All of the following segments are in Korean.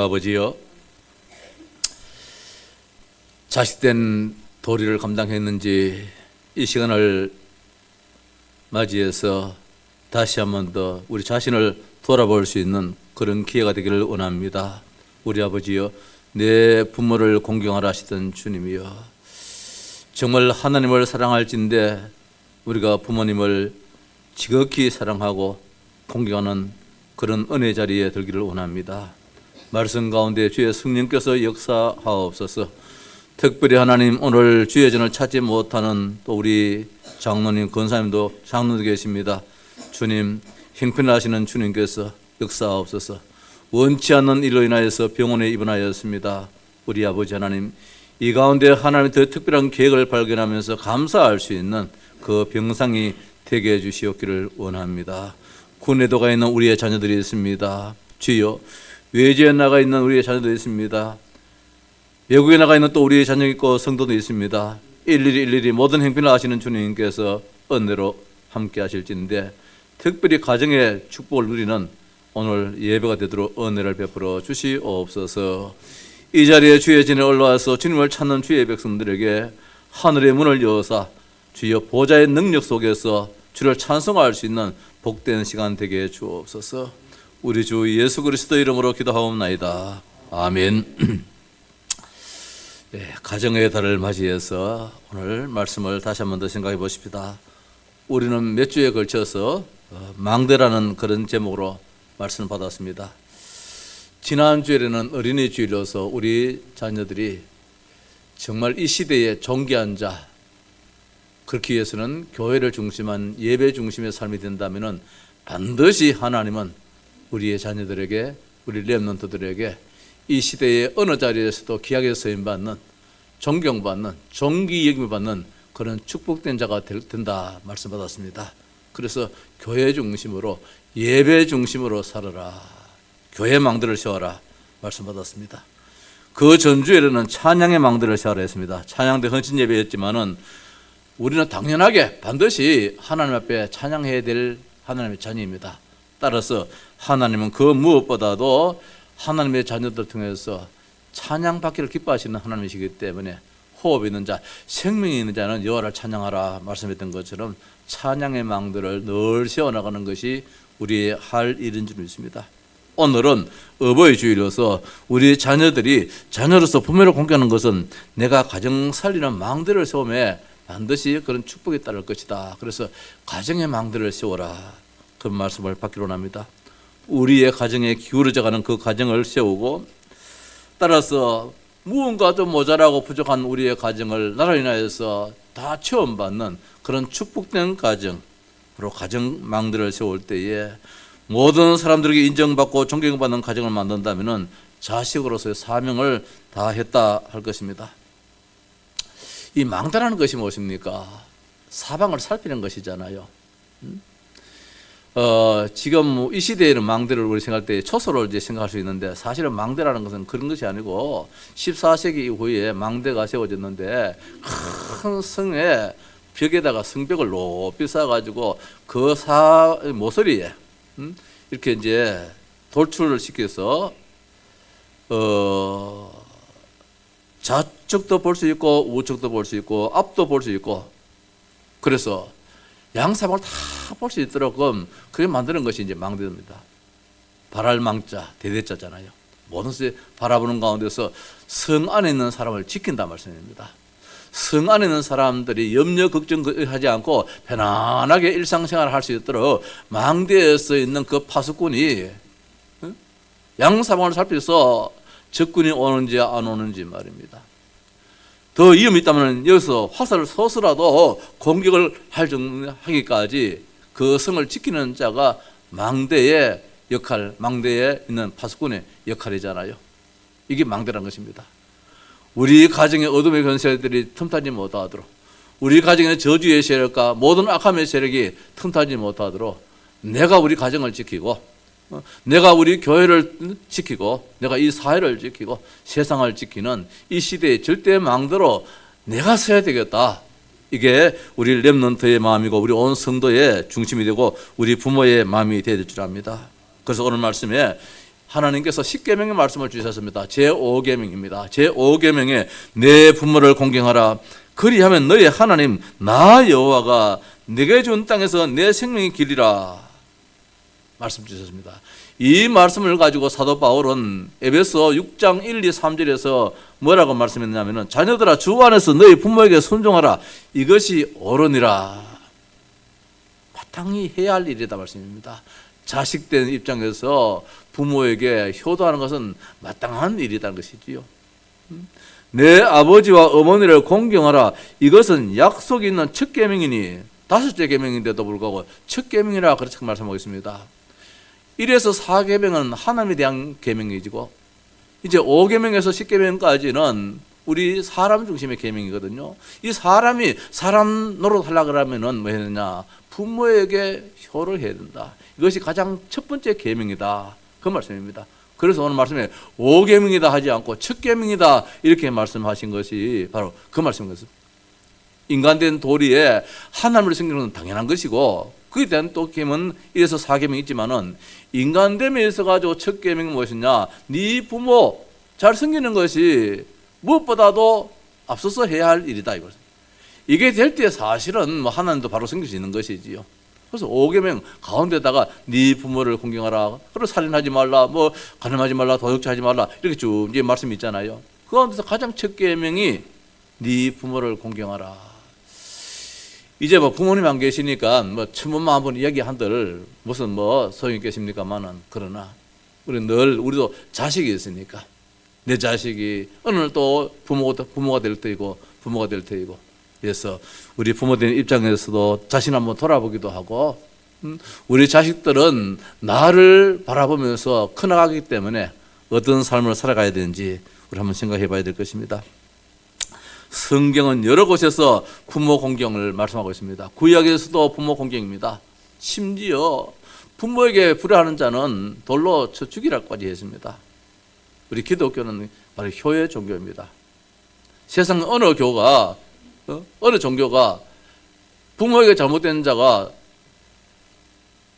아버지여, 자식된 도리를 감당했는지 이 시간을 맞이해서 다시 한 번 더 우리 자신을 돌아볼 수 있는 그런 기회가 되기를 원합니다. 우리 아버지여, 내 부모를 공경하라 하시던 주님이여, 정말 하나님을 사랑할진대 우리가 부모님을 지극히 사랑하고 공경하는 그런 은혜 자리에 들기를 원합니다. 말씀 가운데 주의 성령께서 역사하옵소서. 특별히 하나님, 오늘 주의 전을 찾지 못하는 또 우리 장로님, 권사님도 장로도 계십니다. 주님, 형편하시는 주님께서 역사하옵소서. 원치 않는 일로 인하여서 병원에 입원하였습니다. 우리 아버지 하나님, 이 가운데 하나님의 더 특별한 계획을 발견하면서 감사할 수 있는 그 병상이 되게 해주시옵기를 원합니다. 군에도 가 있는 우리의 자녀들이 있습니다. 주여, 외지에 나가 있는 우리의 자녀도 있습니다. 외국에 나가 있는 또 우리의 자녀 있고 성도도 있습니다. 일일이 모든 형편을 아시는 주님께서 은혜로 함께 하실진데, 특별히 가정의 축복을 누리는 오늘 예배가 되도록 은혜를 베풀어 주시옵소서. 이 자리에 주의 전에 올라와서 주님을 찾는 주의 백성들에게 하늘의 문을 여사 주여 보좌의 능력 속에서 주를 찬송할 수 있는 복된 시간 되게 해 주옵소서. 우리 주 예수 그리스도 이름으로 기도하옵나이다. 아멘. 네, 가정의 달을 맞이해서 오늘 말씀을 다시 한 번 더 생각해 보십시다. 우리는 몇 주에 걸쳐서 망대라는 그런 제목으로 말씀을 받았습니다. 지난 주일에는 어린이 주일로서 우리 자녀들이 정말 이 시대의 존귀한 자, 그렇기 위해서는 교회를 중심한 예배 중심의 삶이 된다면 반드시 하나님은 우리의 자녀들에게, 우리 렘넌트들에게 이 시대의 어느 자리에서도 귀하게 쓰임받는, 존경받는, 존귀 여김을 받는 그런 축복된 자가 된다 말씀받았습니다. 그래서 교회 중심으로, 예배 중심으로 살아라, 교회 망대를 세워라 말씀받았습니다. 그 전주에는 찬양의 망대를 세워라 했습니다. 찬양대 헌신 예배였지만은 우리는 당연하게 반드시 하나님 앞에 찬양해야 될 하나님의 자녀입니다. 따라서 하나님은 그 무엇보다도 하나님의 자녀들 통해서 찬양받기를 기뻐하시는 하나님이시기 때문에 호흡이 있는 자, 생명이 있는 자는 여호와를 찬양하라 말씀했던 것처럼 찬양의 망대를 늘 세워나가는 것이 우리의 할 일인 줄 믿습니다. 오늘은 어버이 주일로서 우리 자녀들이 자녀로서 부모를 공경하는 것은 내가 가정 살리는 망대를 세우며 반드시 그런 축복이 따를 것이다. 그래서 가정의 망대를 세워라, 그런 말씀을 받기로 합니다. 우리의 가정에 기울어져가는 그 가정을 세우고, 따라서 무언가 좀 모자라고 부족한 우리의 가정을 나로 인하여서 다 체험받는 그런 축복된 가정으로 가정 망대를 세울 때에 모든 사람들에게 인정받고 존경받는 가정을 만든다면 자식으로서의 사명을 다했다 할 것입니다. 이 망대라는 것이 무엇입니까? 사방을 살피는 것이잖아요. 지금 이 시대에는 망대를 우리 생각할 때 초소를 이제 생각할 수 있는데, 사실은 망대라는 것은 그런 것이 아니고 14세기 이후에 망대가 세워졌는데 큰 성의 벽에다가 성벽을 높이 쌓아가지고 그 모서리에 이렇게 이제 돌출을 시켜서 좌측도 볼 수 있고 우측도 볼 수 있고 앞도 볼 수 있고, 그래서 양사방을 다 볼 수 있도록 그렇게 만드는 것이 이제 망대입니다. 발알망자, 대대자잖아요. 모든 것을 바라보는 가운데서 성 안에 있는 사람을 지킨다 말씀입니다. 성 안에 있는 사람들이 염려 걱정하지 않고 편안하게 일상생활을 할 수 있도록 망대에서 있는 그 파수꾼이 양사방을 살펴서 적군이 오는지 안 오는지 말입니다. 더 위험이 있다면 여기서 화살을 쏘서라도 공격을 하기까지 그 성을 지키는 자가 망대의 역할, 망대에 있는 파수꾼의 역할이잖아요. 이게 망대라는 것입니다. 우리 가정의 어둠의 권세들이 틈타지 못하도록, 우리 가정의 저주의 세력과 모든 악함의 세력이 틈타지 못하도록 내가 우리 가정을 지키고, 내가 우리 교회를 지키고, 내가 이 사회를 지키고 세상을 지키는 이 시대의 절대 망대로 내가 서야 되겠다. 이게 우리 렘넌트의 마음이고 우리 온 성도의 중심이 되고 우리 부모의 마음이 되야 될 줄 압니다. 그래서 오늘 말씀에 하나님께서 십계명의 말씀을 주셨습니다. 제5계명입니다. 제5계명에 내 부모를 공경하라. 그리하면 너희 하나님 나 여호와가 네게 준 땅에서 내 생명의 길이라 말씀 주셨습니다. 이 말씀을 가지고 사도 바울은 에베소 6장 1, 2, 3절에서 뭐라고 말씀했냐면 자녀들아 주 안에서 너희 부모에게 순종하라. 이것이 옳으니라. 마땅히 해야 할 일이다 말씀입니다. 자식된 입장에서 부모에게 효도하는 것은 마땅한 일이라는 것이지요. 내 아버지와 어머니를 공경하라. 이것은 약속이 있는 첫 계명이니, 5째 계명인데도 불구하고 첫 계명이라 그렇게 말씀하고 있습니다. 1에서 4계명은 하나님에 대한 계명이지고 이제 5계명에서 10계명까지는 우리 사람 중심의 계명이거든요. 이 사람이 사람 노릇하려고 하면은 뭐 해야 되냐? 부모에게 효를 해야 된다. 이것이 가장 첫 번째 계명이다. 그 말씀입니다. 그래서 오늘 말씀에 5계명이다 하지 않고 첫 계명이다 이렇게 말씀하신 것이 바로 그 말씀인 것입니다. 인간된 도리에 하나님을 섬기는 건 당연한 것이고 그에 대한 또 계명은 1에서 4계명이 있지만은 인간됨에 있어 가지고 첫 계명이 무엇이냐? 네 부모 잘 섬기는 것이 무엇보다도 앞서서 해야 할 일이다 이거죠. 이게 될 때 사실은 뭐 하나님도 바로 섬길 수 있는 것이지요. 그래서 5계명 가운데다가 네 부모를 공경하라. 그리고 살인하지 말라. 뭐 간음하지 말라. 도둑질하지 말라. 이렇게 쭉 이제 말씀이 있잖아요. 그 가운데서 가장 첫 계명이 네 부모를 공경하라. 이제 뭐 부모님 안 계시니까 뭐 천번만 한번 이야기한들 무슨 뭐 소용이 있겠습니까만은 그러나 우리 늘 우리도 자식이 있으니까 내 자식이 어느 날 또 부모가 될 때이고 부모가 될 때이고 그래서 우리 부모들 입장에서도 자신 한번 돌아보기도 하고 우리 자식들은 나를 바라보면서 커나가기 때문에 어떤 삶을 살아가야 되는지 우리 한번 생각해 봐야 될 것입니다. 성경은 여러 곳에서 부모 공경을 말씀하고 있습니다. 구약에서도 부모 공경입니다. 심지어 부모에게 불효하는 자는 돌로 쳐 죽이라고까지 했습니다. 우리 기독교는 바로 효의 종교입니다. 세상 어느 교가 어느 종교가 부모에게 잘못된 자가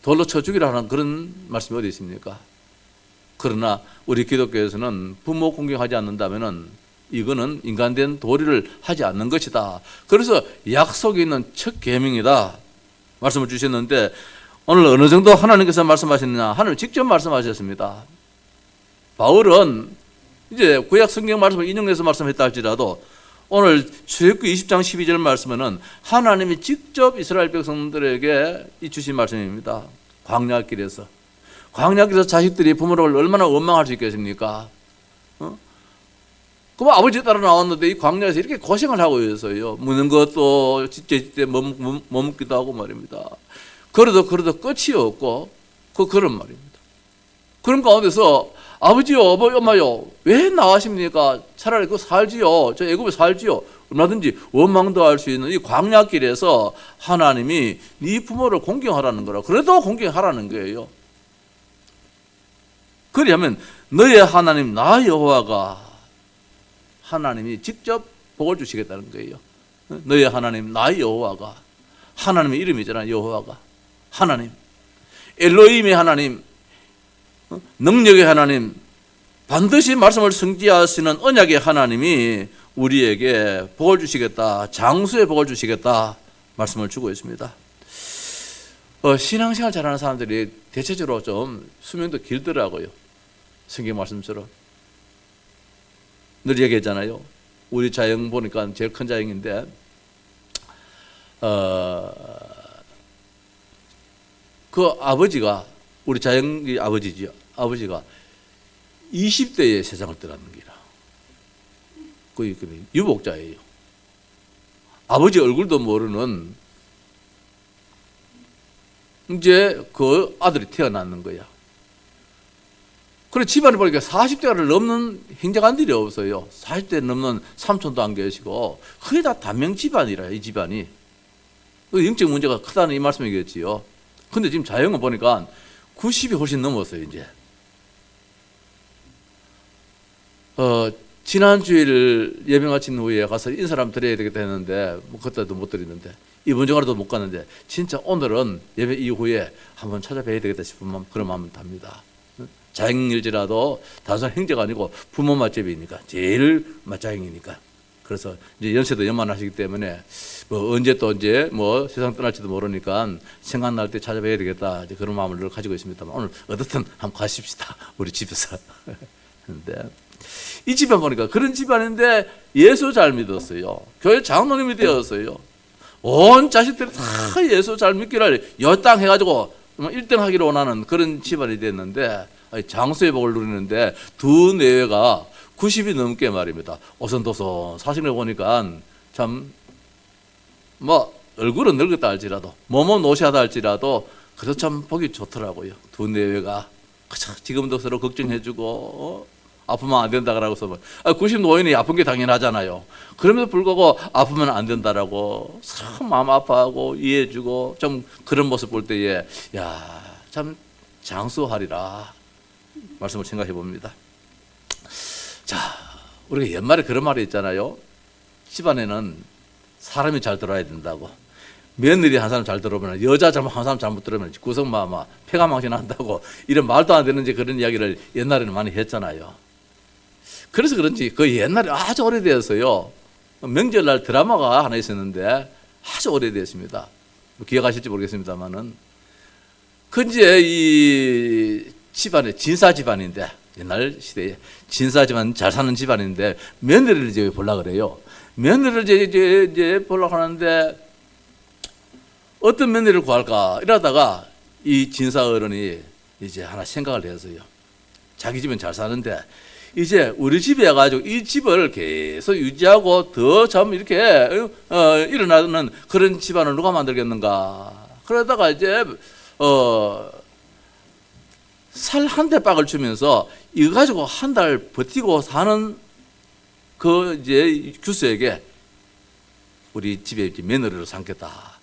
돌로 쳐 죽이라는 그런 말씀이 어디 있습니까? 그러나 우리 기독교에서는 부모 공경하지 않는다면은 이거는 인간된 도리를 하지 않는 것이다. 그래서 약속이 있는 첫 계명이다 말씀을 주셨는데 오늘 어느 정도 하나님께서 말씀하셨느냐? 하나님 직접 말씀하셨습니다. 바울은 이제 구약 성경 말씀을 인용해서 말씀했다 할지라도 오늘 출애굽기 20장 12절 말씀은 하나님이 직접 이스라엘 백성들에게 주신 말씀입니다. 광야길에서 자식들이 부모를 얼마나 원망할 수 있겠습니까? 그럼 아버지 따라 나왔는데 이 광야에서 이렇게 고생을 하고 있어요. 묻는 것도 찢때 머뭇기도 하고 말입니다. 그래도 끝이 없고 그런 말입니다. 그런 가운데서 아버지요, 엄마요, 왜 나가십니까? 차라리 살지요. 저 애굽에 살지요. 얼마든지 원망도 할 수 있는 이 광야길에서 하나님이 네 부모를 공경하라는 거라. 그래도 공경하라는 거예요. 그리하면 너의 하나님 나 여호와가 하나님이 직접 복을 주시겠다는 거예요. 너의 하나님 나 여호와가 하나님의 이름이잖아. 여호와가 하나님 엘로힘의 하나님 능력의 하나님 반드시 말씀을 성취하시는 언약의 하나님이 우리에게 복을 주시겠다. 장수의 복을 주시겠다 말씀을 주고 있습니다. 신앙생활 잘하는 사람들이 대체적으로 좀 수명도 길더라고요. 성경 말씀처럼 늘 얘기했잖아요. 우리 자영 보니까 제일 큰 자영인데 그 아버지가 우리 자영이 아버지지요. 아버지가 20대에 세상을 떠났는기라. 그 유복자예요. 아버지 얼굴도 모르는 이제 그 아들이 태어났는 거야. 그래 집안에 보니까 40대를 넘는 행자간들이 없어요. 40대 넘는 삼촌도 안 계시고 거의 다 단명 집안이라 이 집안이. 영적 문제가 크다는 이 말씀이겠지요. 근데 지금 자영을 보니까 90이 훨씬 넘었어요 이제. 지난 주일 예배 마친 후에 가서 인사를 드려야 되겠다 했는데 그때도 못 드리는데 이번 주간에도 못 갔는데 진짜 오늘은 예배 이후에 한번 찾아뵈야 되겠다 싶은 그런 마음이 듭니다. 자행일지라도 단순한 행제가 아니고 부모 맛집이니까 제일 맛자행이니까. 그래서 이제 연세도 연만하시기 때문에 뭐 언제 또 이제 뭐 세상 떠날지도 모르니까 생각날 때 찾아뵈야 되겠다, 이제 그런 마음을 늘 가지고 있습니다만, 오늘 어떻든 한번 가십시다, 우리 집에서. 근데 이 집안 보니까 그런 집안인데 예수 잘 믿었어요. 교회 장로님이 되었어요. 온 자식들이 다 예수 잘 믿기를 여땅해가지고 1등 하기를 원하는 그런 집안이 됐는데, 장수의 복을 누리는데 두 내외가 90이 넘게 말입니다. 오손도손 사진을 보니까 참 뭐 얼굴은 늙었다 할지라도 몸은 노시하다 할지라도 그래도 참 보기 좋더라고요. 두 내외가 지금도 서로 걱정해주고 아프면 안 된다 그러고서 90 노인이 아픈 게 당연하잖아요. 그럼에도 불구하고 아프면 안 된다라고 참 마음 아파하고 이해해주고 좀 그런 모습 볼 때에 야, 참 장수하리라 말씀을 생각해 봅니다. 자, 우리가 옛말에 그런 말이 있잖아요. 집안에는 사람이 잘 들어야 된다고. 며느리 한 사람 잘 들어오면, 여자 한 사람 잘못 들으면 구성마마 폐가망신한다고, 이런 말도 안 되는 그런 이야기를 옛날에는 많이 했잖아요. 그래서 그런지 그 옛날에 아주 오래되었어요. 명절날 드라마가 하나 있었는데 아주 오래되었습니다. 기억하실지 모르겠습니다만은, 그 이제 이 집안에 진사 집안인데, 옛날 시대에 진사 집안, 잘 사는 집안인데 며느리를 이제 보려고 그래요. 며느리를 이제 보려고 하는데 어떤 며느리를 구할까 이러다가 이 진사 어른이 이제 하나 생각을 했어요. 자기 집은 잘 사는데 이제 우리 집에 와가지고 이 집을 계속 유지하고 더 참 이렇게 일어나는 그런 집안을 누가 만들겠는가. 그러다가 이제 살 한 대 빡을 주면서 이거 가지고 한 달 버티고 사는 그 이제 교수에게 우리 집에 이제 며느리로 삼겠다.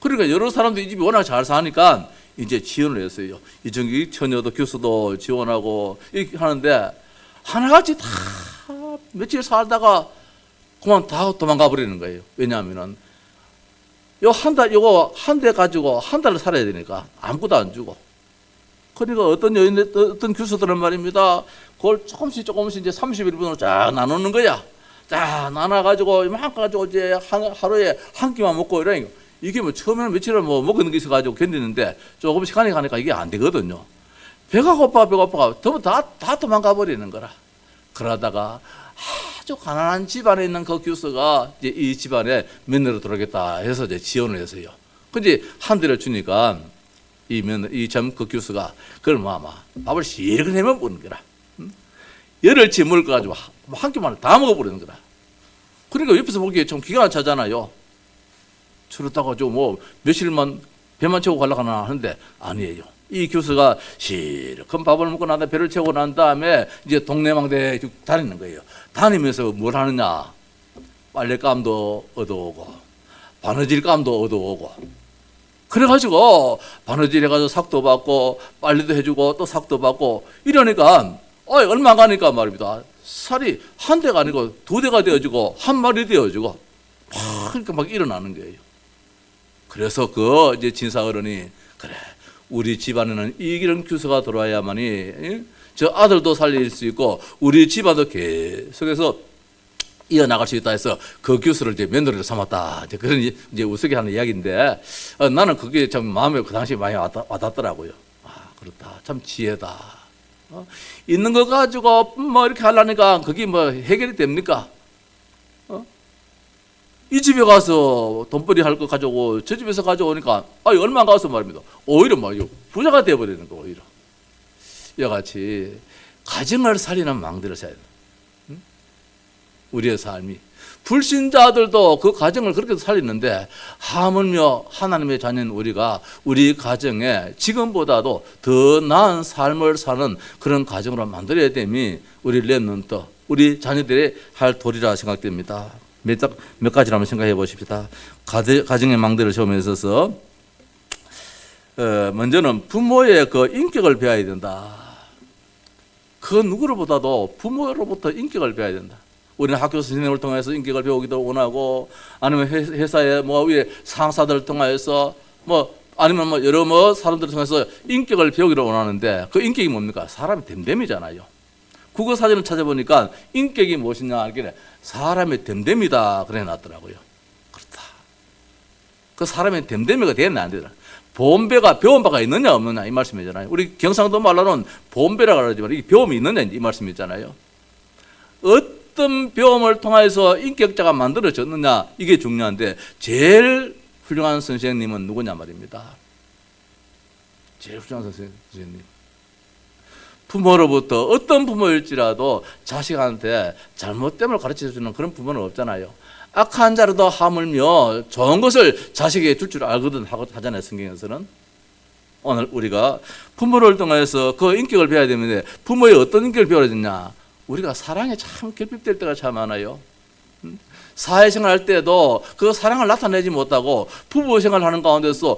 그러니까 여러 사람들이 이 집이 워낙 잘 사니까 이제 지원을 했어요. 이정기 처녀도 교수도 지원하고 이렇게 하는데 하나같이 다 며칠 살다가 그만 다 도망가 버리는 거예요. 왜냐하면은 요거 한 대 가지고 한 달을 살아야 되니까 아무것도 안 주고. 그러니까 어떤 교수들은 말입니다. 그걸 조금씩 이제 31분으로 쫙 나누는 거야. 쫙 나눠가지고 이만큼 가지고 이제 하루에 한 끼만 먹고 이러니까 이게 뭐 처음에는 며칠을 뭐 먹는 게 있어가지고 견디는데 조금 시간이 가니까 이게 안 되거든요. 배가 고파가 다 도망가 버리는 거라. 그러다가 아주 가난한 집안에 있는 그 교수가 이제 이 집안에 며느리로 들어오겠다 해서 이제 지원을 했어요. 근데 한 대를 주니까 그 교수가 그걸 밥을 실컷 해먹어 보는 거라. 열흘치 먹을 거 가지고 한 끼만을 다 먹어버리는 거라. 그러니까 옆에서 보기에 좀 기가 차잖아요. 저렇다가 뭐 며칠만 배만 채우고 가려고 하는데 아니에요. 이 교수가 실컷 밥을 먹고 난 다음에 배를 채우고 난 다음에 이제 동네망대에 다니는 거예요. 다니면서 뭘 하느냐. 빨랫감도 얻어오고 바느질감도 얻어오고. 그래가지고 바느질 해가지고 삭도 받고 빨래도 해주고 또 삭도 받고 이러니까 얼마 가니까 말입니다. 살이 한 대가 아니고 두 대가 되어지고 한 마리 되어지고 그러니까 막 일어나는 거예요. 그래서 그 이제 진사 어른이 그래 우리 집안에는 이런 교수가 들어와야만이 저 아들도 살릴 수 있고 우리 집안도 계속해서 이어나갈 수 있다 해서 그 교수를 이제 며느리로 삼았다. 이제 그런 이제 우스갯하는 이야기인데 나는 그게 참 마음에 그 당시에 많이 와닿더라고요. 그렇다. 참 지혜다. 있는 거 가지고 뭐 이렇게 하려니까 그게 뭐 해결이 됩니까? 이 집에 가서 돈벌이 할 거 가져오고 저 집에서 가져오니까 얼마 가서 말입니다. 오히려 막 부자가 되어버리는 거 오히려. 이같이 가정을 살리는 망대를 써야 돼. 우리의 삶이 불신자들도 그 가정을 그렇게 살리는데 하물며 하나님의 자녀인 우리가 우리 가정에 지금보다도 더 나은 삶을 사는 그런 가정으로 만들어야 됨이 우리 렘넌트, 우리 자녀들이 할 도리라 생각됩니다. 몇 가지를 한번 생각해 보십시다. 가정의 망대를 세우면서 있어서 먼저는 부모의 그 인격을 배워야 된다. 그 누구로보다도 부모로부터 인격을 배워야 된다. 우리는 학교 선생님을 통해서 인격을 배우기도 원하고 아니면 회사의 뭐 위에 상사들을 통해서 뭐 아니면 뭐 여러 사람들을 통해서 인격을 배우기를 원하는데 그 인격이 뭡니까? 사람의 됨됨이잖아요. 국어 사전을 찾아보니까 인격이 무엇이냐 하길래 사람의 됨됨이다 그래 놨더라고요. 그렇다. 그 사람의 됨됨이가 되었나 안 되나? 보험배가 배운 바가 있느냐 없느냐 이 말씀이잖아요. 우리 경상도 말로는 보험배라고 그러지만 이 배움이 있느냐 이 말씀이잖아요. 어떤 배움을 통해서 인격자가 만들어졌느냐 이게 중요한데 제일 훌륭한 선생님은 누구냐 말입니다. 제일 훌륭한 선생님. 부모로부터 어떤 부모일지라도 자식한테 잘못됨을 가르쳐주는 그런 부모는 없잖아요. 악한 자로도 하물며 좋은 것을 자식에게 줄 줄 알거든 하잖아요. 성경에서는. 오늘 우리가 부모를 통해서 그 인격을 배워야 되는데 부모의 어떤 인격을 배워야 되냐. 우리가 사랑에 참 결핍될 때가 참 많아요. 사회생활 할 때도 그 사랑을 나타내지 못하고 부부 생활하는 가운데서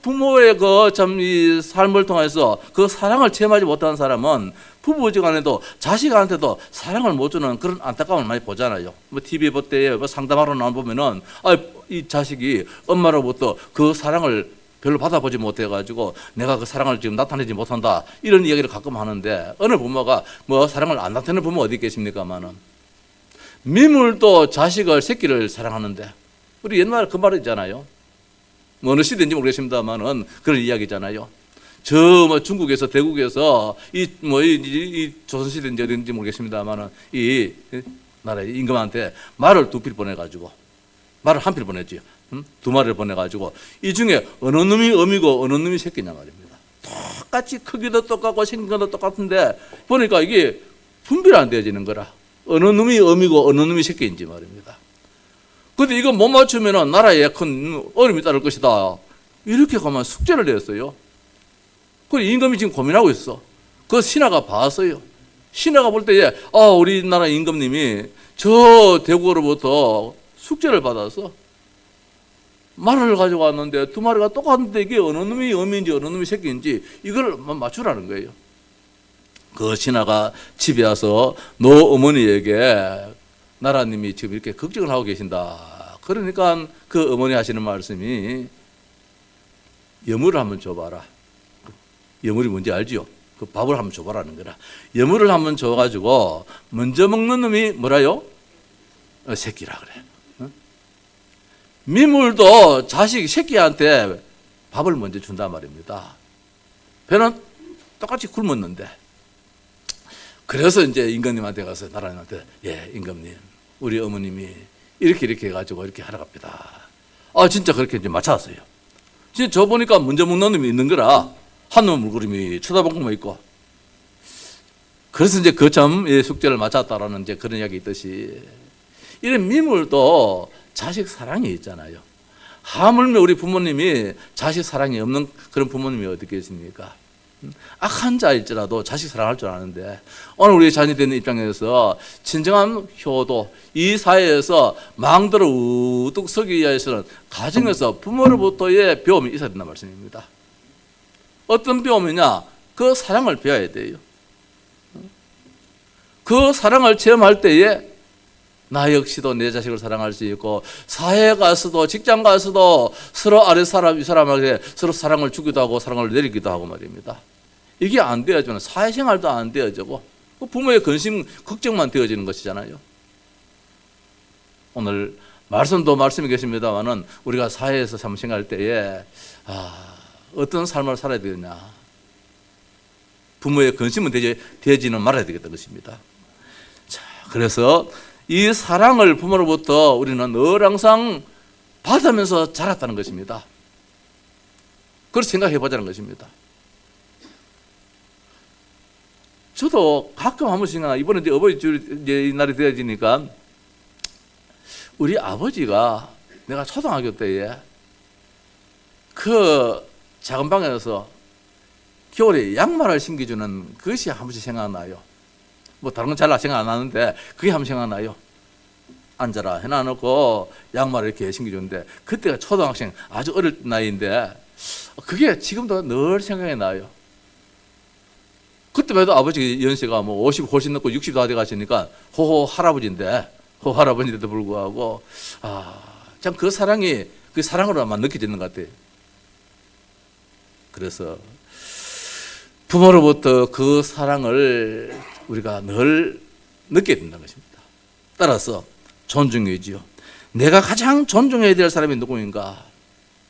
부모의 그 참 이 삶을 통해서 그 사랑을 체험하지 못하는 사람은 부부지간에도 자식한테도 사랑을 못 주는 그런 안타까움을 많이 보잖아요. 뭐 TV 볼 때 뭐 상담하러 나와 보면은 이 자식이 엄마로부터 그 사랑을 별로 받아보지 못해가지고 내가 그 사랑을 지금 나타내지 못한다 이런 이야기를 가끔 하는데 어느 부모가 뭐 사랑을 안 나타내는 부모 어디 있겠습니까만은. 미물도 자식을 새끼를 사랑하는데 우리 옛날에 그 말 있잖아요. 뭐 어느 시대인지 모르겠습니다만은 그런 이야기잖아요. 저 뭐 중국에서 대국에서 이 조선 시대인지 어딘지 모르겠습니다만은 이 나라의 임금한테 말을 2필 보내가지고 말을 1필 보냈지요. 두 마리를 보내가지고 이 중에 어느 놈이 어미고 어느 놈이 새끼냐 말입니다. 똑같이 크기도 똑같고 생긴 것도 똑같은데 보니까 이게 분별이 안 되어지는 거라. 어느 놈이 어미고 어느 놈이 새끼인지 말입니다. 근데 이거 못 맞추면 나라에 큰 어려움이 따를 것이다. 이렇게 가면 숙제를 냈어요. 그 임금이 지금 고민하고 있어. 그 신하가 봤어요. 신하가 볼 때에 우리나라 임금님이 저 대국으로부터 숙제를 받아서 말을 가지고 왔는데 2마리가 똑같은데 이게 어느 놈이 어미인지 어느 놈이 새끼인지 이걸 맞추라는 거예요. 그 신하가 집에 와서 노 어머니에게 나라님이 지금 이렇게 걱정을 하고 계신다. 그러니까 그 어머니 하시는 말씀이 여물을 한번 줘봐라. 여물이 뭔지 알지요? 그 밥을 한번 줘봐라는 거라. 여물을 한번 줘가지고 먼저 먹는 놈이 뭐라요? 새끼라 그래. 미물도 자식 새끼한테 밥을 먼저 준단 말입니다. 배는 똑같이 굶었는데. 그래서 이제 임금님한테 가서 나라님한테 임금님 우리 어머님이 이렇게 해가지고 이렇게 하러 갑니다. 진짜 그렇게 이제 맞춰왔어요. 진짜 저 보니까 먼저 먹는 놈이 있는 거라 한놈 물그림이 쳐다보고 뭐 있고. 그래서 이제 그 점 숙제를 맞췄다라는 이제 그런 이야기 있듯이 이런 미물도 자식 사랑이 있잖아요. 하물며 우리 부모님이 자식 사랑이 없는 그런 부모님이 어디 계십니까? 악한 자일지라도 자식 사랑할 줄 아는데 오늘 우리 자녀이 되는 입장에서 진정한 효도 이 사회에서 망대로 우뚝 서기 위해서는 가정에서 부모로부터의 배움이 있어야 된다는 말씀입니다. 어떤 배움이냐? 그 사랑을 배워야 돼요. 그 사랑을 체험할 때에 나 역시도 내 자식을 사랑할 수 있고 사회에 가서도 직장 가서도 서로 아랫사람 윗사람에게 서로 사랑을 주기도 하고 사랑을 내리기도 하고 말입니다. 이게 안 되어지면 사회생활도 안 되어지고 부모의 근심 걱정만 되어지는 것이잖아요. 오늘 말씀도 말씀이 계십니다만은 우리가 사회에서 참 생각할 때에 어떤 삶을 살아야 되느냐 부모의 근심은 되지는 말아야 되겠다는 것입니다. 자, 그래서 이 사랑을 부모로부터 우리는 늘 항상 받으면서 자랐다는 것입니다. 그렇게 생각해 보자는 것입니다. 저도 가끔 한 번씩 이번에 이제 어버이 줄 이제 날이 되어지니까 우리 아버지가 내가 초등학교 때에 그 작은 방에서 겨울에 양말을 신겨주는 그것이 한 번씩 생각나요. 뭐 다른 건 잘 생각 안 나는데 그게 한 번 생각나요. 앉아라 해놔놓고 양말을 이렇게 신겨주는데 그때가 초등학생 아주 어릴 나이인데 그게 지금도 늘 생각이 나요. 그때만 해도 아버지 연세가 뭐 50 훨씬 넘고 60 다 돼 가시니까 호호 할아버지인데도 불구하고 참 그 사랑이 그 사랑으로만 느껴지는 것 같아요. 그래서 부모로부터 그 사랑을 우리가 늘 느껴야 된다는 것입니다. 따라서 존중이지요. 내가 가장 존중해야 될 사람이 누구인가?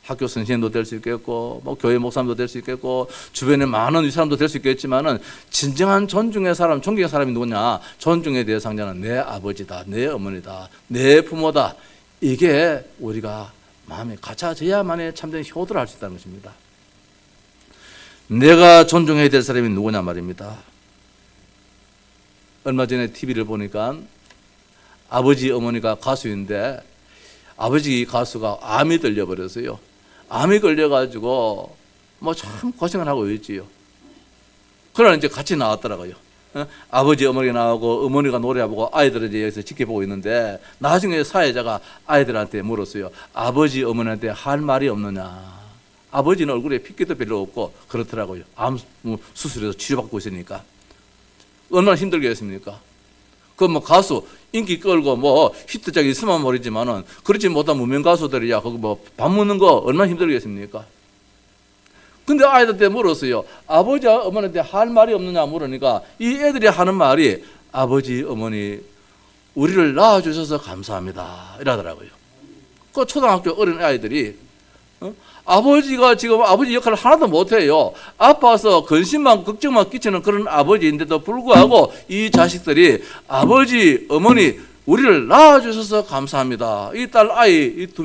학교 선생님도 될 수 있겠고, 뭐 교회 목사님도 될 수 있겠고, 주변에 많은 이 사람도 될 수 있겠지만은 진정한 존중의 사람, 존경의 사람이 누구냐? 존중의 대상자는 내 아버지다, 내 어머니다, 내 부모다. 이게 우리가 마음에 갖춰져야만이 참된 효도를 할 수 있다는 것입니다. 내가 존중해야 될 사람이 누구냐 말입니다. 얼마 전에 TV를 보니까 아버지 어머니가 가수인데 아버지 가수가 암이 걸려버렸어요. 암이 걸려가지고 뭐 참 고생을 하고 있지요. 그러나 이제 같이 나왔더라고요. 아버지 어머니가 나오고 어머니가 노래하고 아이들을 이제 여기서 지켜보고 있는데 나중에 사회자가 아이들한테 물었어요. 아버지 어머니한테 할 말이 없느냐. 아버지는 얼굴에 핏기도 별로 없고 그렇더라고요. 암 수술해서 치료받고 있으니까 얼마나 힘들겠습니까? 그 뭐 가수 인기 끌고 뭐 히트작이 있으면 모르지만은 그렇지 못한 무명 가수들이야 거기 뭐 밥 먹는 거 얼마나 힘들겠습니까? 근데 아이들한테 물었어요. 아버지 어머니한테 할 말이 없느냐 물으니까 이 애들이 하는 말이 아버지 어머니 우리를 낳아주셔서 감사합니다 이러더라고요. 그 초등학교 어린 아이들이 아버지가 지금 아버지 역할을 하나도 못해요. 아파서 근심만 걱정만 끼치는 그런 아버지인데도 불구하고 이 자식들이 아버지 어머니 우리를 낳아주셔서 감사합니다. 이 딸 아이 이 두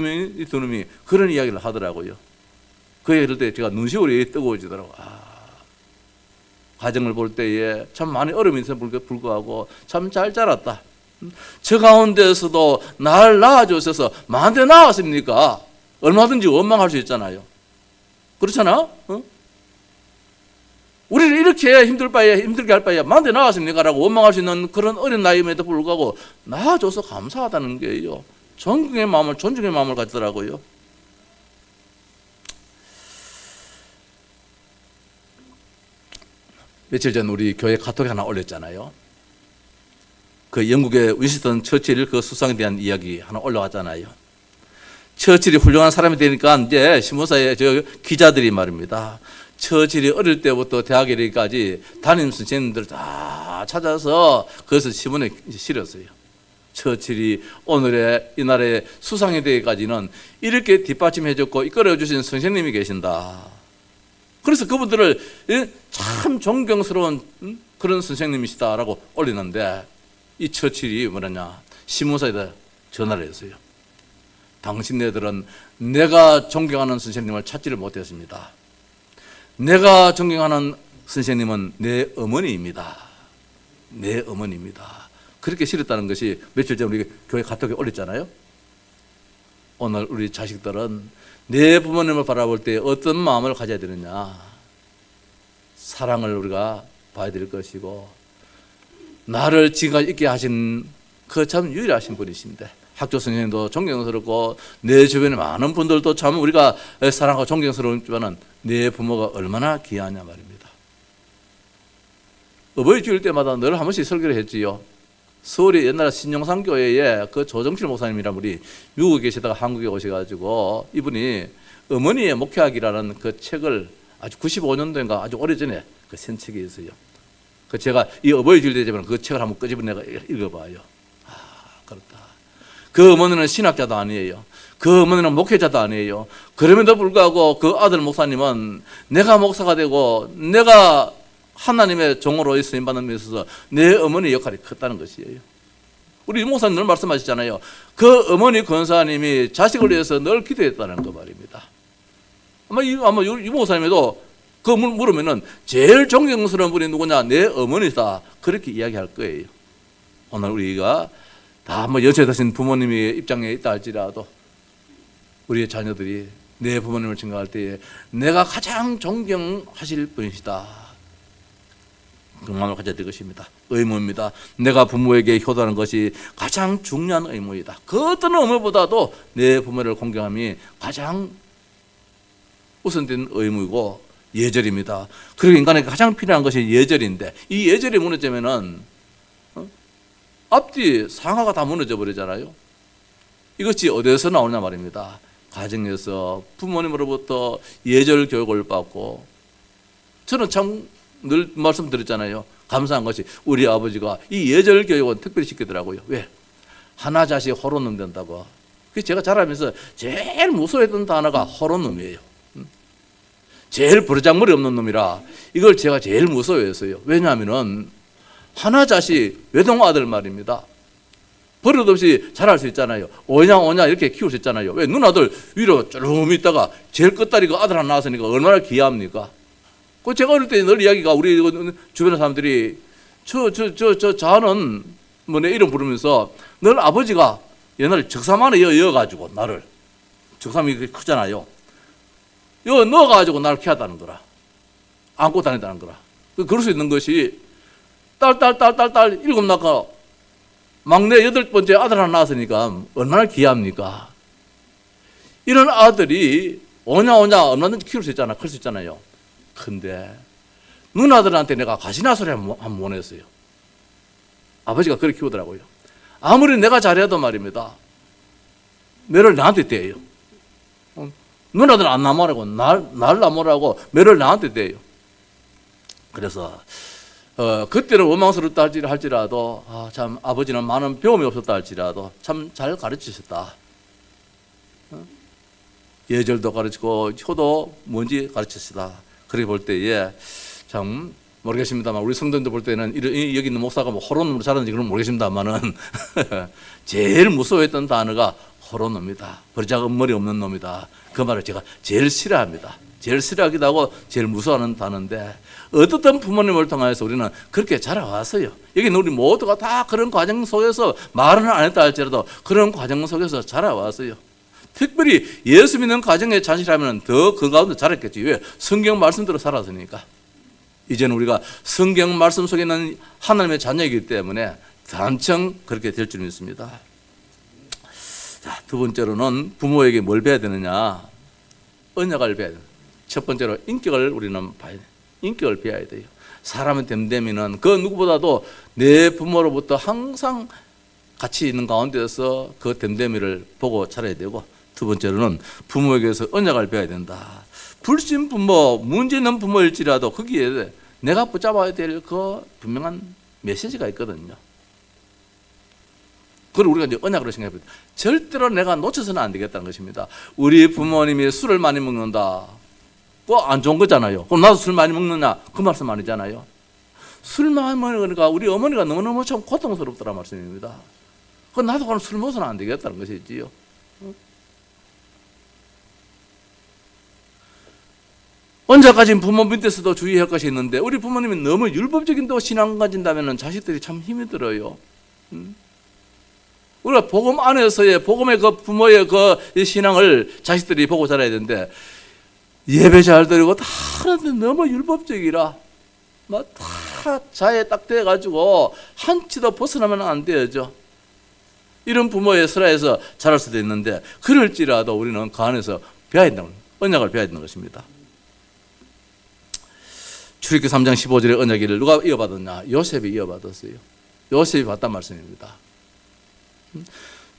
놈이 그런 이야기를 하더라고요. 그 얘기를 때 제가 눈시울이 뜨거워지더라고요. 가정을 볼 때에 참 많이 어려움이 있음에도 불구하고 참 잘 자랐다. 저 가운데서도 날 낳아주셔서 만대 낳았습니까? 얼마든지 원망할 수 있잖아요. 그렇잖아? 우리를 이렇게 힘들게 할 바에 만대 나왔습니까? 라고 원망할 수 있는 그런 어린 나이임에도 불구하고 낳아줘서 감사하다는 게요. 존중의 마음을 갖더라고요. 며칠 전 우리 교회 카톡에 하나 올렸잖아요. 그 영국의 윈스턴 처칠 그 수상에 대한 이야기 하나 올라왔잖아요. 처칠이 훌륭한 사람이 되니까 이제 신문사에 저 기자들이 말입니다. 처칠이 어릴 때부터 대학에 이르기까지 담임 선생님들 다 찾아서 그것을 신문에 실었어요. 처칠이 오늘의 이날의 수상이 되기까지는 이렇게 뒷받침해줬고 이끌어주신 선생님이 계신다. 그래서 그분들을 참 존경스러운 그런 선생님이시다라고 올리는데 이 처칠이 뭐냐냐 신문사에다 전화를 했어요. 당신네들은 내가 존경하는 선생님을 찾지를 못했습니다. 내가 존경하는 선생님은 내 어머니입니다. 내 어머니입니다. 그렇게 실었다는 것이 며칠 전 우리 교회 카톡에 올렸잖아요. 오늘 우리 자식들은 내 부모님을 바라볼 때 어떤 마음을 가져야 되느냐. 사랑을 우리가 봐야 될 것이고 나를 지금까지 있게 하신 그 참 유일하신 분이신데 학교 선생님도 존경스럽고 내 주변에 많은 분들도 참 우리가 사랑하고 존경스러운지만은 내 부모가 얼마나 귀하냐 말입니다. 어버이 주일 때마다 늘 한 번씩 설교를 했지요. 서울의 옛날 신영산교회에 그 조정실 목사님이란 분이 미국에 계시다가 한국에 오셔가지고 이분이 어머니의 목회학이라는 그 책을 아주 95년도인가 아주 오래전에 그 쓴 책이 있어요. 그 제가 이 어버이 주일 되면 그 책을 한번 끄집어내가 읽어봐요. 그렇다. 그 어머니는 신학자도 아니에요. 그 어머니는 목회자도 아니에요. 그럼에도 불구하고 그 아들 목사님은 내가 목사가 되고 내가 하나님의 종으로 쓰임받는 데 있어서 내 어머니 역할이 컸다는 것이에요. 우리 목사님 늘 말씀하시잖아요. 그 어머니 권사님이 자식을 위해서 늘 기도했다는 거 말입니다. 아마 이 목사님도 그 물으면은 제일 존경스러운 분이 누구냐? 내 어머니다. 그렇게 이야기할 거예요. 오늘 우리가 다 뭐 연세드신 부모님의 입장에 있다 할지라도 우리의 자녀들이 내 부모님을 생각할 때에 내가 가장 존경하실 분이시다. 그 마음을 가져야 될 것입니다. 의무입니다. 내가 부모에게 효도하는 것이 가장 중요한 의무이다. 그 어떤 의무보다도 내 부모를 공경함이 가장 우선된 의무이고 예절입니다. 그리고 인간에게 가장 필요한 것이 예절인데 이 예절이 무너지면은 앞뒤 상하가 다 무너져 버리잖아요. 이것이 어디서 나오냐 말입니다. 가정에서 부모님으로부터 예절 교육을 받고 저는 참 늘 말씀드렸잖아요. 감사한 것이 우리 아버지가 이 예절 교육은 특별히 시키더라고요. 왜? 하나 자식 호로놈 된다고. 그래서 제가 자라면서 제일 무서워했던 단어가 호로놈이에요. 제일 버르장머리 없는 놈이라 이걸 제가 제일 무서워했어요. 왜냐하면은 하나 자식 외동 아들 말입니다. 버릇없이 자랄 수 있잖아요. 오냐 오냐 이렇게 키울 수 있잖아요. 왜? 누나들 위로 쭈름 있다가 제일 끝다리가 아들 하나 낳았으니까 얼마나 귀합니까? 그 제가 어릴 때 늘 이야기가 우리 주변의 사람들이 저 자는 뭐 내 이름 부르면서 늘 아버지가 옛날에 적삼 안에 이어가지고 나를 적삼이 크잖아요. 여 넣어가지고 나를 키웠다는 거라. 안고 다닌다는 거라. 그럴 수 있는 것이 딸 일곱 낳고 막내 여덟 번째 아들 하나 낳았으니까 얼마나 귀합니까? 이런 아들이 오냐 얼마든지 키울 수 있잖아. 클 수 있잖아요. 근데 누나들한테 내가 가시나 소리 한번 보냈어요. 아버지가 그렇게 키우더라고요. 아무리 내가 잘해도 말입니다. 매를 나한테 떼요. 누나들은 안 나무라고 날 나무라고 매를 나한테 떼요. 그래서 그때는 원망스럽다 할지라도 참 아버지는 많은 배움이 없었다 할지라도 참 잘 가르치셨다. 예절도 가르치고 효도 뭔지 가르치셨다. 그렇게 볼 때에 참 모르겠습니다만 우리 성도들 볼 때는 여기 있는 목사가 뭐 호론으로 자랐는지 그건 모르겠습니다만은 제일 무서워했던 단어가 호론놈이다. 버르장머리 없는 놈이다. 그 말을 제가 제일 싫어합니다. 제일 싫어하기도 하고 제일 무서워하는 단어인데 어떻든 부모님을 통해서 우리는 그렇게 자라왔어요. 여기는 우리 모두가 다 그런 과정 속에서 말은 안 했다 할지라도 그런 과정 속에서 자라왔어요. 특별히 예수 믿는 가정에 자식이라면 더 그 가운데 자랐겠지. 왜? 성경 말씀대로 살았으니까. 이제는 우리가 성경 말씀 속에 있는 하나님의 자녀이기 때문에 단청 그렇게 될 줄 믿습니다. 자, 두 번째로는 부모에게 뭘 배워야 되느냐? 언약을 배워야 돼요. 첫 번째로 인격을 우리는 봐야 돼요. 인격을 배워야 돼요. 사람의 됨됨이는 그 누구보다도 내 부모로부터 항상 같이 있는 가운데서 그 됨됨이를 보고 자라야 되고, 두 번째로는 부모에게서 언약을 배워야 된다. 불신 부모, 문제 있는 부모일지라도 거기에 내가 붙잡아야 될 그 분명한 메시지가 있거든요. 그걸 우리가 이제 언약으로 생각해봅니다. 절대로 내가 놓쳐서는 안 되겠다는 것입니다. 우리 부모님이 술을 많이 먹는다. 그거 안 좋은 거잖아요. 그럼 나도 술 많이 먹느냐? 그 말씀 아니잖아요. 술 많이 먹으니까 우리 어머니가 너무너무 참 고통스럽더라 말씀입니다. 그 나도 그럼 술 먹어서는 안 되겠다는 것이지요. 언제까지 부모 밑에서도 주의할 것이 있는데 우리 부모님이 너무 율법적인 신앙 가진다면 자식들이 참 힘이 들어요. 우리가 복음 안에서의 복음의 그 부모의 그 신앙을 자식들이 보고 자라야 되는데 예배 잘 드리고 다 하는데 너무 율법적이라 막 다 자에 딱 돼가지고 한치도 벗어나면 안 되죠. 이런 부모의 설화에서 자랄 수도 있는데 그럴지라도 우리는 그 안에서 배워야 된다는 언약을 배워야 되는 것입니다. 출애굽기 3장 15절의 언약을 누가 이어받았냐? 요셉이 이어받았어요. 요셉이 받단 말씀입니다.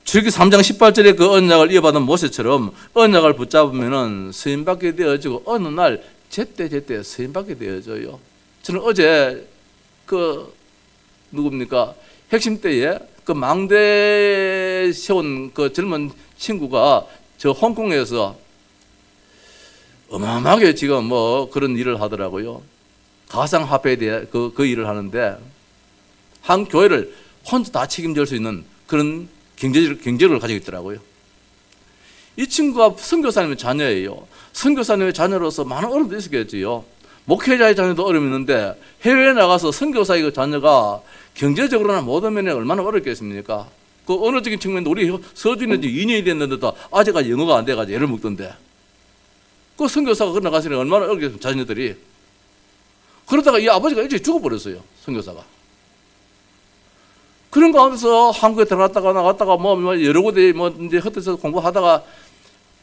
출애굽기 3장 18절에 그 언약을 이어받은 모세처럼 언약을 붙잡으면은 서임받게 되어지고 어느 날 제때 서임받게 되어져요. 저는 어제 누굽니까? 핵심 때에 그 망대 세운 그 젊은 친구가 저 홍콩에서 어마어마하게 지금 뭐 그런 일을 하더라고요. 가상화폐에 대해 그 일을 하는데 한 교회를 혼자 다 책임질 수 있는 그런 경제력을 가지고 있더라고요. 이 친구가 선교사님의 자녀예요. 선교사님의 자녀로서 많은 어려움도 있었겠지요. 목회자의 자녀도 어려움이 있는데 해외에 나가서 선교사의 그 자녀가 경제적으로나 모든 면에 얼마나 어렵겠습니까? 그 언어적인 측면도 우리 서준이 2년이 됐는데도 아직까지 영어가 안 돼가지고 애를 먹던데 그 선교사가 그 나가서는 얼마나 어렵겠습니까? 자녀들이. 그러다가 이 아버지가 일찍 죽어버렸어요. 선교사가. 그런 가운데서 한국에 들어갔다가 나갔다가 뭐 여러 곳에 이제 흩어져서 공부하다가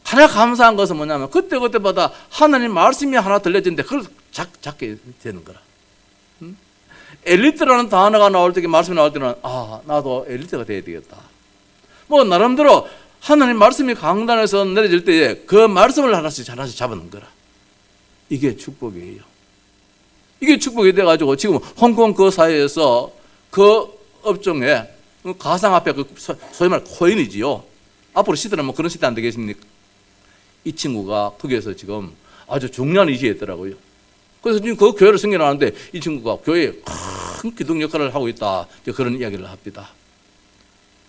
하나 감사한 것은 뭐냐면 그때마다 하나님 말씀이 하나 들려지는데 그걸 작게 되는 거라. 엘리트라는 단어가 나올 때 말씀이 나올 때는 나도 엘리트가 돼야 되겠다. 뭐 나름대로 하나님 말씀이 강단에서 내려질 때에 그 말씀을 하나씩 잡는 거라. 이게 축복이에요. 이게 축복이 돼가지고 지금 홍콩 그 사회에서 그 업종에 가상화폐 그 소위 말 코인이지요. 앞으로 시대는 뭐 그런 시대 안 되겠습니까? 이 친구가 거기에서 지금 아주 중요한 위치에 있더라고요. 그래서 지금 그 교회를 생겨나는데 이 친구가 교회에 큰 기둥 역할을 하고 있다. 그런 이야기를 합니다.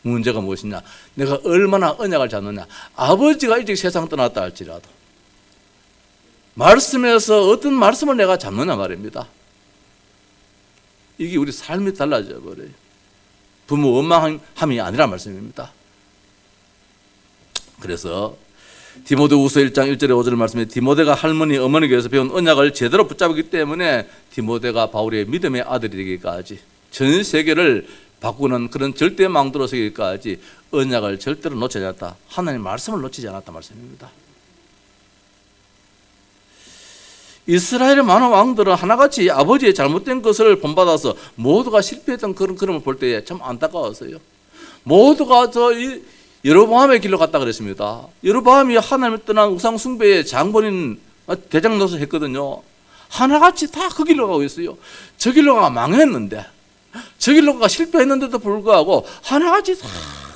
문제가 무엇이냐? 내가 얼마나 언약을 잡느냐? 아버지가 일찍 세상 떠났다 할지라도 말씀에서 어떤 말씀을 내가 잡느냐 말입니다. 이게 우리 삶이 달라져 버려요. 부모 원망함이 아니라 말씀입니다. 그래서 디모데후서 1장 1절에 5절 말씀에 디모데가 할머니 어머니께서 배운 언약을 제대로 붙잡기 때문에 디모데가 바울의 믿음의 아들이 되기까지 전 세계를 바꾸는 그런 절대 망도로 서기까지 언약을 절대로 놓치지 않았다. 하나님의 말씀을 놓치지 않았다 말씀입니다. 이스라엘의 많은 왕들은 하나같이 아버지의 잘못된 것을 본받아서 모두가 실패했던 그런 그림을 볼 때에 참 안타까웠어요. 모두가 여로보암의 길로 갔다 그랬습니다. 여로보암이 하나님을 떠난 우상 숭배의 장본인 대장 노릇을 했거든요. 하나같이 다 그 길로 가고 있어요. 저 길로 가 망했는데, 저 길로 가 실패했는데도 불구하고 하나같이 다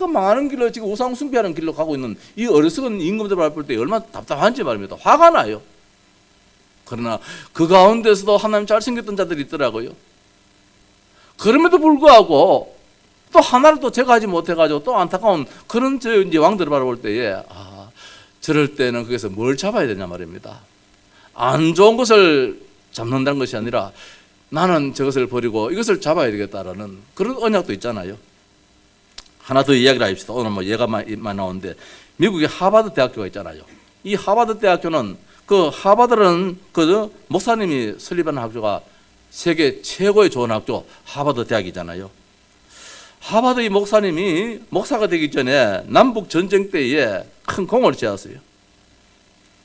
망하는 길로 지금 우상 숭배하는 길로 가고 있는 이 어리석은 임금들 볼 때 얼마나 답답한지 말입니다. 화가 나요. 그러나 그 가운데서도 하나님 잘생겼던 자들이 있더라고요. 그럼에도 불구하고 또 하나를 또 제거하지 못해가지고 또 안타까운 그런 이제 왕들을 바라볼 때에 저럴 때는 거기서 뭘 잡아야 되냐 말입니다. 안 좋은 것을 잡는다는 것이 아니라 나는 저것을 버리고 이것을 잡아야 되겠다라는 그런 언약도 있잖아요. 하나 더 이야기를 합시다. 오늘 뭐 예가 많이 나오는데 미국의 하버드 대학교가 있잖아요. 이 하버드 대학교는 그 하버드는 그 목사님이 설립한 학교가 세계 최고의 좋은 학교 하버드 대학이잖아요. 하버드 이 목사님이 목사가 되기 전에 남북 전쟁 때에 큰 공을 세웠어요.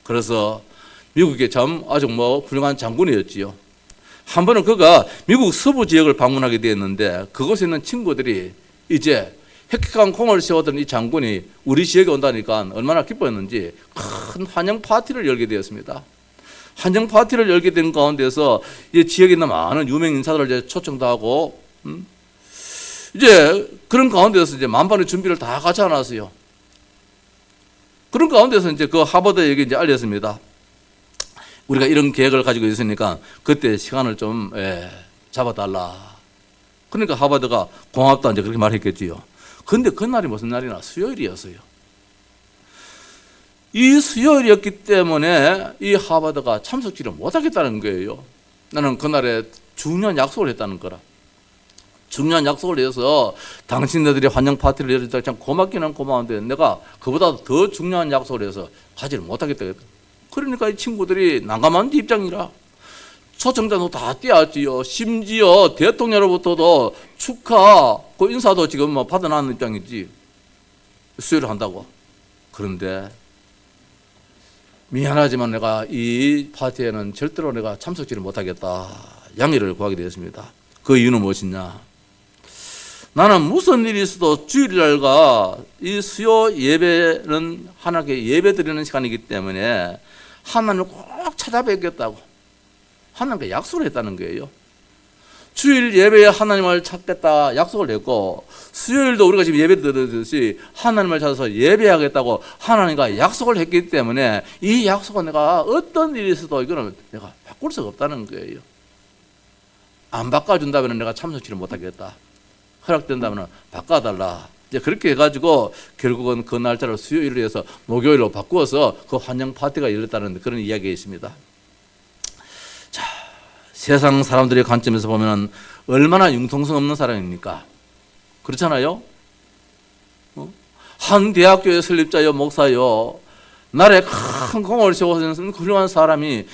그래서 미국의 참 아주 훌륭한 장군이었지요. 한 번은 그가 미국 서부 지역을 방문하게 되었는데 그곳에 있는 친구들이 이제 획획한 공을 세웠던 이 장군이 우리 지역에 온다니까 얼마나 기뻐했는지 큰 환영 파티를 열게 되었습니다. 환영 파티를 열게 된 가운데서 이 지역에 있는 많은 유명 인사들을 이제 초청도 하고 이제 그런 가운데서 이제 만반의 준비를 다 같이 해놨어요. 그런 가운데서 이제 그 하버드에게 이제 알렸습니다. 우리가 이런 계획을 가지고 있으니까 그때 시간을 좀 잡아달라. 그러니까 하버드가 고맙다 이제 그렇게 말했겠지요. 근데 그날이 무슨 날이나 수요일이었어요. 이 수요일이었기 때문에 이 하버드가 참석지를 못하겠다는 거예요. 나는 그날에 중요한 약속을 했다는 거라. 중요한 약속을 해서 당신네들이 환영 파티를 열을 때 참 고맙기는 고마운데 내가 그보다 더 중요한 약속을 해서 가지를 못하겠다. 그러니까 이 친구들이 난감한 입장이라 초청자도 다 떼었지요. 심지어 대통령으로부터도 축하 그 인사도 지금 받아나는 입장이지. 수요일 한다고. 그런데 미안하지만 내가 이 파티에는 절대로 내가 참석지를 못하겠다. 양해를 구하게 되었습니다. 그 이유는 무엇이냐? 나는 무슨 일이 있어도 주일날과 이 수요 예배는 하나님께 예배 드리는 시간이기 때문에 하나님을 꼭 찾아뵙겠다고 하나님께 약속을 했다는 거예요. 주일 예배에 하나님을 찾겠다 약속을 했고 수요일도 우리가 지금 예배 드리듯이 하나님을 찾아서 예배하겠다고 하나님과 약속을 했기 때문에 이 약속은 내가 어떤 일이 있어도 이거는 내가 바꿀 수가 없다는 거예요. 안 바꿔준다면 내가 참석치를 못하겠다. 허락된다면 바꿔달라. 이제 그렇게 해가지고 결국은 그 날짜를 수요일로 해서 목요일로 바꾸어서 그 환영 파티가 열렸다는 그런 이야기가 있습니다. 자, 세상 사람들의 관점에서 보면 얼마나 융통성 없는 사람입니까? 그렇잖아요? 한 대학교의 설립자요, 목사요, 나라에 큰 공을 세워서 훌륭한 사람이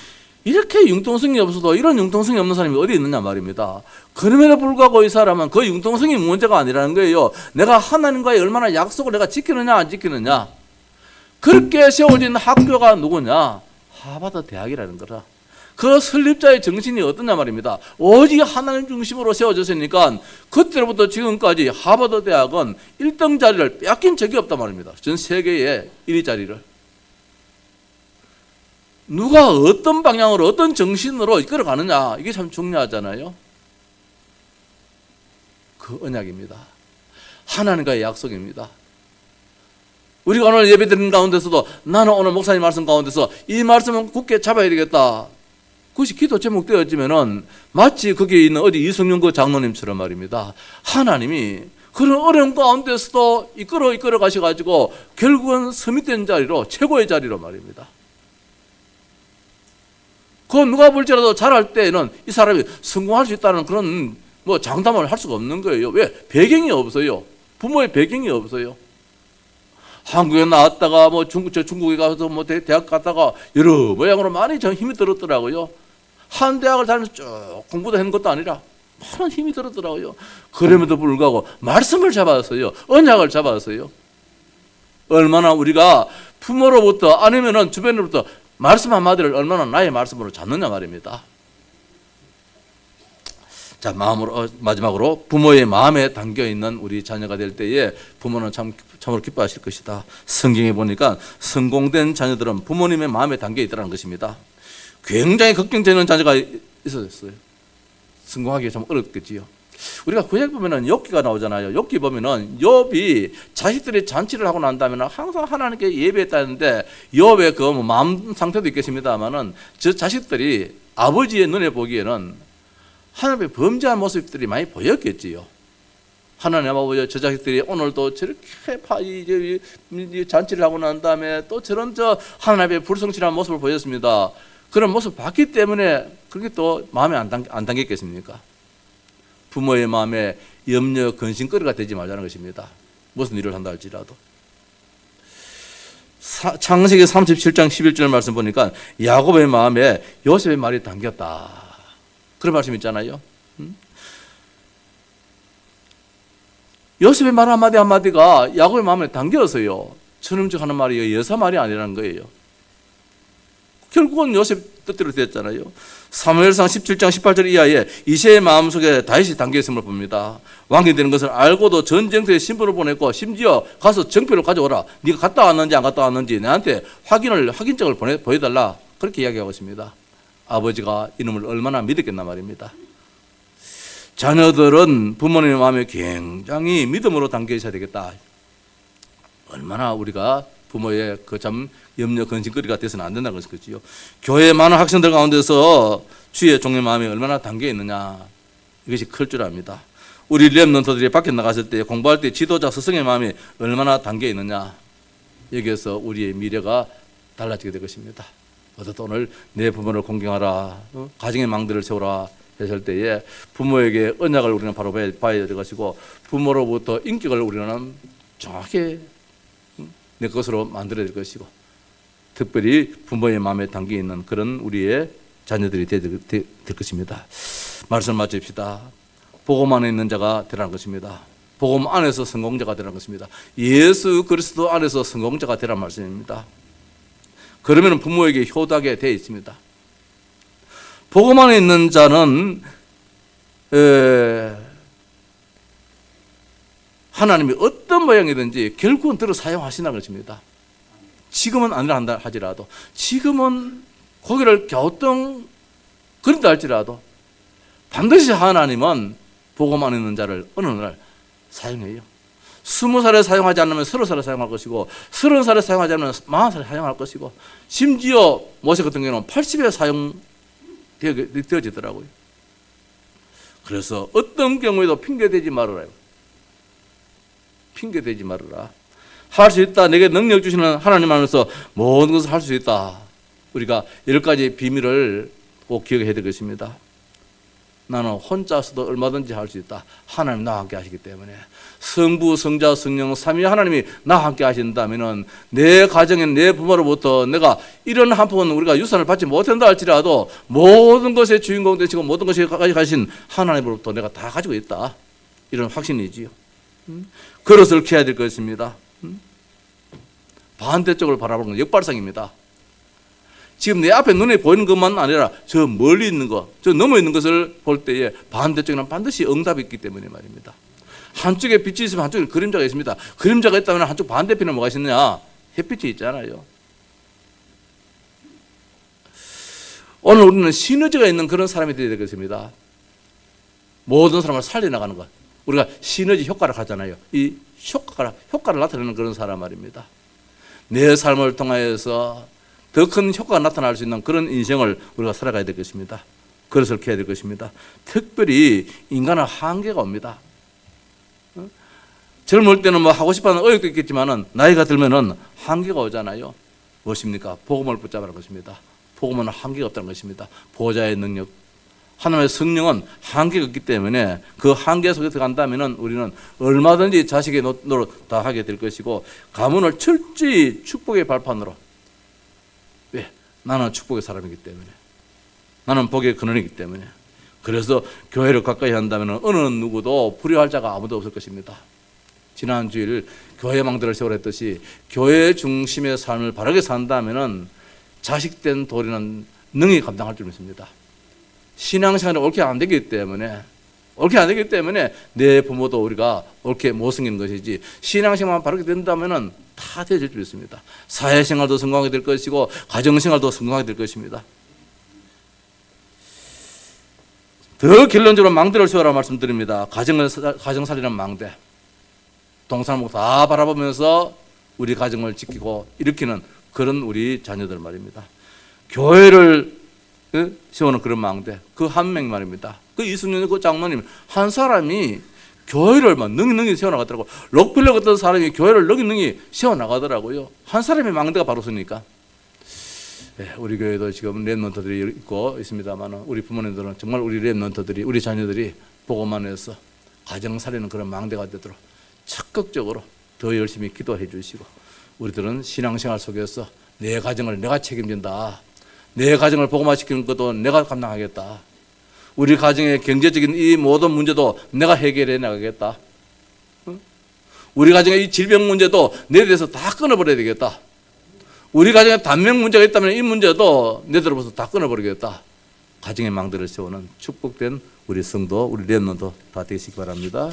이렇게 융통성이 없어도 이런 융통성이 없는 사람이 어디 있느냐 말입니다. 그럼에도 불구하고 이 사람은 그 융통성이 문제가 아니라는 거예요. 내가 하나님과의 얼마나 약속을 내가 지키느냐 안 지키느냐. 그렇게 세워진 학교가 누구냐? 하버드 대학이라는 거라. 그 설립자의 정신이 어떠냐 말입니다. 오직 하나님 중심으로 세워졌으니까 그때로부터 지금까지 하버드 대학은 1등 자리를 빼앗긴 적이 없단 말입니다. 전 세계의 1위 자리를. 누가 어떤 방향으로 어떤 정신으로 이끌어가느냐, 이게 참 중요하잖아요. 그 언약입니다. 하나님과의 약속입니다. 우리가 오늘 예배 드리는 가운데서도 나는 오늘 목사님 말씀 가운데서 이 말씀은 굳게 잡아야 되겠다, 그것이 기도 제목 되어지면은 마치 거기에 있는 어디 이성윤 그 장로님처럼 말입니다. 하나님이 그런 어려운 가운데서도 이끌어 가셔가지고 결국은 서밋된 자리로, 최고의 자리로 말입니다. 그 누가 볼지라도 잘할 때는 이 사람이 성공할 수 있다는 그런 장담을 할 수가 없는 거예요. 왜? 배경이 없어요. 부모의 배경이 없어요. 한국에 나왔다가 중국에 가서 대학 갔다가 여러 모양으로 많이 전 힘이 들었더라고요. 한 대학을 다니면서 쭉 공부도 하는 것도 아니라 많은 힘이 들었더라고요. 그럼에도 불구하고 말씀을 잡았어요. 언약을 잡았어요. 얼마나 우리가 부모로부터 아니면은 주변으로부터 말씀 한마디를 얼마나 나의 말씀으로 잡느냐 말입니다. 자, 마지막으로 부모의 마음에 담겨 있는 우리 자녀가 될 때에 부모는 참으로 기뻐하실 것이다. 성경에 보니까 성공된 자녀들은 부모님의 마음에 담겨 있다는 것입니다. 굉장히 걱정되는 자녀가 있었어요. 성공하기 좀 어렵겠지요. 우리가 구약 보면은 욥기가 나오잖아요. 욥기 보면은 욥이 자식들이 잔치를 하고 난 다음에는 항상 하나님께 예배했다는데 욥의 그 마음 상태도 있겠습니다만은 저 자식들이 아버지의 눈에 보기에는 하나님의 범죄한 모습들이 많이 보였겠지요. 하나님 아버지, 저 자식들이 오늘도 저렇게 잔치를 하고 난 다음에 또 저런 하나님의 불성실한 모습을 보였습니다. 그런 모습을 봤기 때문에 그렇게 또 마음에 안 담겼겠습니까? 부모의 마음에 염려, 근심거리가 되지 말자는 것입니다. 무슨 일을 한다 할지라도. 창세기 37장 11절 말씀 보니까 야곱의 마음에 요셉의 말이 담겼다, 그런 말씀 있잖아요. 요셉의 말 한마디 한마디가 야곱의 마음에 담겨서요, 천음적 하는 말이 여사 말이 아니라는 거예요. 결국은 요셉 뜻대로 됐잖아요. 사무엘상 17장 18절 이하에 이새의 마음속에 다윗이 담겨있음을 봅니다. 왕이 되는 것을 알고도 전쟁터에 신부를 보냈고 심지어 가서 정표를 가져오라, 네가 갔다 왔는지 안 갔다 왔는지 내한테 확인증을 보여달라, 그렇게 이야기하고 있습니다. 아버지가 이놈을 얼마나 믿었겠나 말입니다. 자녀들은 부모님의 마음에 굉장히 믿음으로 담겨 있어야 되겠다. 얼마나 우리가 부모의 그 참 염려, 근심거리가 돼서는 안 된다는 것이지요. 교회 많은 학생들 가운데서 주의 종의 마음이 얼마나 담겨 있느냐, 이것이 클 줄 압니다. 우리 렘넌트들이 밖에 나갔을 때 공부할 때 지도자 스승의 마음이 얼마나 담겨 있느냐, 여기에서 우리의 미래가 달라지게 될 것입니다. 어떻든 오늘 내 부모를 공경하라, 가정의 망대를 세우라 했을 때에 부모에게 언약을 우리는 바로 봐야 될 것이고, 부모로부터 인격을 우리는 정확히 내 것으로 만들어야 될 것이고, 특별히 부모의 마음에 담겨 있는 그런 우리의 자녀들이 될 것입니다. 말씀을 마칩시다. 복음 안에 있는 자가 되라는 것입니다. 복음 안에서 성공자가 되라는 것입니다. 예수 그리스도 안에서 성공자가 되라는 말씀입니다. 그러면 부모에게 효도하게 되어 있습니다. 복음 안에 있는 자는 하나님이 어떤 모양이든지 결국은 들어 사용하신다는 것입니다. 지금은 아니라 한다 하지라도, 지금은 고개를 갸우뚱 그런다 할지라도 반드시 하나님은 복음 안에 있는 자를 어느 날 사용해요. 20살에 사용하지 않으면 30살에 사용할 것이고, 30살에 사용하지 않으면 40살에 사용할 것이고, 심지어 모세 같은 경우는 80에 사용되어지더라고요. 그래서 어떤 경우에도 핑계대지 말아요. 핑계대지 말아라. 할 수 있다, 내게 능력 주시는 하나님 안에서 모든 것을 할 수 있다. 우리가 10가지의 비밀을 꼭 기억해야 될 것입니다. 나는 혼자서도 얼마든지 할 수 있다. 하나님 나와 함께 하시기 때문에. 성부, 성자, 성령, 삼위 하나님이 나와 함께 하신다면 내 가정에 내 부모로부터 내가 이런 한 푼 우리가 유산을 받지 못한다 할지라도 모든 것의 주인공 되시고 모든 것을 가진 하나님으로부터 내가 다 가지고 있다. 이런 확신이지요. 그릇을 캐야 될 것입니다. 반대쪽을 바라보는 건 역발상입니다. 지금 내 앞에 눈에 보이는 것만 아니라 저 멀리 있는 것, 저 넘어 있는 것을 볼 때에 반대쪽에는 반드시 응답이 있기 때문에 말입니다. 한쪽에 빛이 있으면 한쪽에 그림자가 있습니다. 그림자가 있다면 한쪽 반대편에 뭐가 있느냐? 햇빛이 있잖아요. 오늘 우리는 시너지가 있는 그런 사람이 되어야 되겠습니다. 모든 사람을 살려나가는 것. 우리가 시너지 효과를 하잖아요. 이 효과를 나타내는 그런 사람 말입니다. 내 삶을 통하여서 더 큰 효과가 나타날 수 있는 그런 인생을 우리가 살아가야 될 것입니다. 그것을 해야 될 것입니다. 특별히 인간은 한계가 옵니다. 젊을 때는 뭐 하고 싶어하는 의욕도 있겠지만은 나이가 들면은 한계가 오잖아요. 무엇입니까? 복음을 붙잡는 것입니다. 복음은 한계가 없다는 것입니다. 보좌의 능력, 하나님의 성령은 한계가 있기 때문에 그 한계 속에 들어간다면은 우리는 얼마든지 자식의 노릇 다 하게 될 것이고, 가문을 철저히 축복의 발판으로. 왜? 나는 축복의 사람이기 때문에, 나는 복의 근원이기 때문에. 그래서 교회를 가까이 한다면 어느 누구도 불효할 자가 아무도 없을 것입니다. 지난 주일 교회 망대를 세우라 했듯이 교회 중심의 삶을 바르게 산다면 자식된 도리는 능히 감당할 줄 믿습니다. 신앙생활이 옳게 안 되기 때문에 내 부모도 우리가 옳게 못 섬기는 것이지, 신앙생활만 바르게 된다면 다 되어질 줄 믿습니다. 사회생활도 성공하게 될 것이고 가정생활도 성공하게 될 것입니다. 더 결론적으로 망대를 세우라 말씀드립니다. 가정살리는 망대. 동산목 다 바라보면서 우리 가정을 지키고 일으키는 그런 우리 자녀들 말입니다. 교회를 세우는 그런 망대, 그 한 명 말입니다. 그 이순신 그 장로님 한 사람이 교회를 막 능히 세워나가더라고요. 록필러 같은 사람이 교회를 능히 세워나가더라고요. 한 사람의 망대가 바로 서니까. 우리 교회도 지금 랩런트들이 있고 있습니다만, 우리 부모님들은 정말 우리 랩런트들이, 우리 자녀들이 복음만 해서 가정 살리는 그런 망대가 되도록 적극적으로 더 열심히 기도해 주시고, 우리들은 신앙생활 속에서 내 가정을 내가 책임진다. 내 가정을 복음화시키는 것도 내가 감당하겠다. 우리 가정의 경제적인 이 모든 문제도 내가 해결해 나가겠다. 우리 가정의 이 질병 문제도 내 대해서 다 끊어버려야 되겠다. 우리 가정에 단명 문제가 있다면 이 문제도 내들어서 다 끊어버리겠다. 가정의 망대를 세우는 축복된 우리 성도, 우리 렘넌트 다 되시기 바랍니다.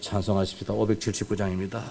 찬송하십시다. 579장입니다.